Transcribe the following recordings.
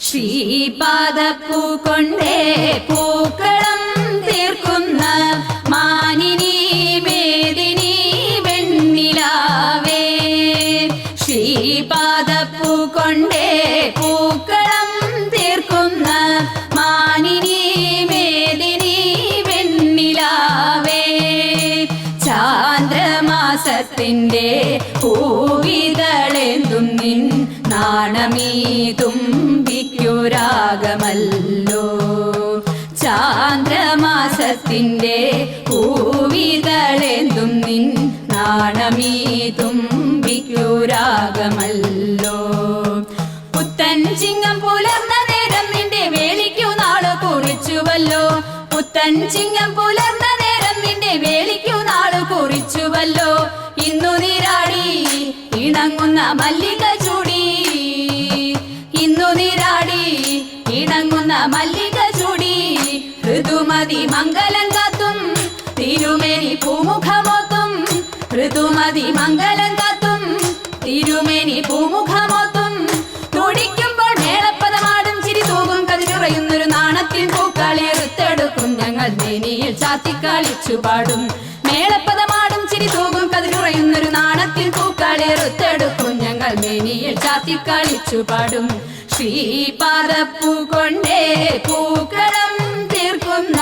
ശ്രീപാദപ്പൂ കൊണ്ടേ പൂക്കളം തീർക്കുന്ന മാനിനി മേദിനി വെണ്ണിലാവേ. ശ്രീപാദപ്പൂ കൊണ്ടേ പൂക്കളം തീർക്കുന്ന മാനിനി മേദിനി വെണ്ണിലാവേ. ചാന്ദ്രമാസത്തിന്റെ പൂവിതളെന്തും നിൻ നാണമീ തുമ്പിക്കുരാഗമല്ലോ. ചാന്ദ്രമാസത്തിന്റെ പൂവിതളെന്തും നിൻ നാണമീ തുമ്പിക്കുരാഗമല്ലോ. പുത്തൻ ചിങ്ങം പുലർന്ന നേരം നിന്റെ വേലിക്കു നാള് കുറിച്ചുവല്ലോ. പുത്തൻ ചിങ്ങം പുലർന്ന നേരം നിന്റെ വേലിക്കു നാള് കുറിച്ചുവല്ലോ. ഇന്നു നീരാടി ഇണങ്ങുന്ന മല്ലിക ചൂടി. ഇന്നു നീരാടി ഇണങ്ങുന്ന മല്ലിക ചൂടി. ഋതുമതി മംഗലം കാത്തും തിരുമേനി പൂമുഖമോത്തും. ഋതുമതി മംഗലം കാത്തും തിരുമേനി പൂമുഖമോത്തും. തുടിക്കുമ്പോൾ മേളപ്പദമാടും ചിരി തൂകും കതിരുറയുന്നൊരു നാണത്തിൽ പൂക്കളി ഋത്തെടുക്കും ഞങ്ങൾ മേനിയിൽ ചാത്തിക്കളിച്ചു പാടും. മേളപ്പദമാടും ചിരി തൂകും കതിരുറയുന്നൊരു നാണത്തിൽ പൂക്കളി ഋത്തെടുക്കും ഞങ്ങൾ മേനിയിൽ ചാത്തിക്കളിച്ചു പാടും. ശ്രീപാദപ്പൂ കൊണ്ടേ പൂക്കളം തീർക്കുന്ന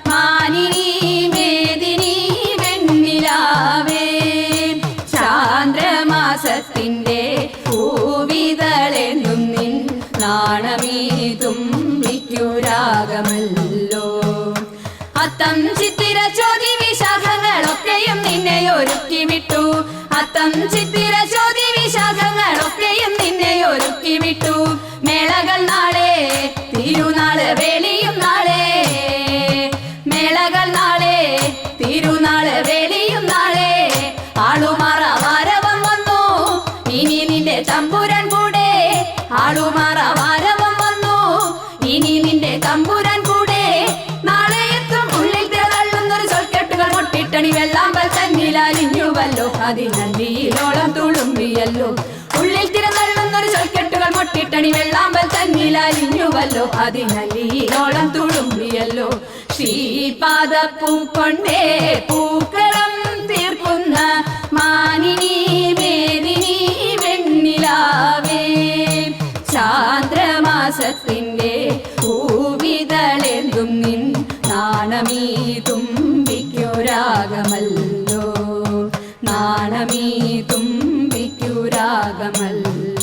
മാനിനി മേദിനി വെണ്ണിലാവേ. ചാന്ദ്രമാസത്തിന്റെ പൂവിതളെന്നും നിൻ നാണമീ തുമ്പിക്കുരാഗമല്ലോ. അത്തം ചിത്തിര ചോതി വിശാഖങ്ങളൊക്കെയും നിന്നെ ഒരുക്കി വിട്ടു. അത്തം ചിത്തിര ചോതി വിശാഖങ്ങളൊക്കെയും നിന്നെ ഒരുക്കി വിട്ടു. മേളകൾ നാളെ തിരുനാള് വേളിയും നാളെ. മേളകൾ നാളെ തിരുനാള് വേളിയും നാളെ. ആളുമാറ വാരവം വന്നു ഇനി നിന്റെ തമ്പുരാൻ കൂടെ. ആളുമാറ വാരവം വന്നു ഇനി നിന്റെ തമ്പുരാൻ കൂടെ. നാളെ എത്തും ഉള്ളിൽ തിരതള്ളുന്നൊരു ചൊൽക്കെട്ടുകൾ മുട്ടിട്ടണി വെള്ളാമ്പൽ തന്നിലലിഞ്ഞുവല്ലോ. അതിനല്ലിയിലോളം തുളുമ്പിയല്ലോ. ഉള്ളിൽ തിരതള്ളുന്നൊരു ചൊൽക്കെട്ടുകൾ മുട്ടിട്ടണി വെള്ളാമ്പൽ തന്നിലലിഞ്ഞുവല്ലോ. അതിനല്ലിയിലോളം തുളുമ്പിയല്ലോ. ശ്രീപാദപ്പൂ കൊണ്ടേ പൂക്കളം തീർക്കുന്ന മാനിനി മേദിനി വെണ്ണിലാവേ. ചാന്ദ്രമാസത്തിന്റെ പൂവിതളെന്തും നിൻ നാണമീ തുമ്പിക്കുരാഗമല്ലോ. നാണമീ തുമ്പിക്കുരാഗമല്ലോ.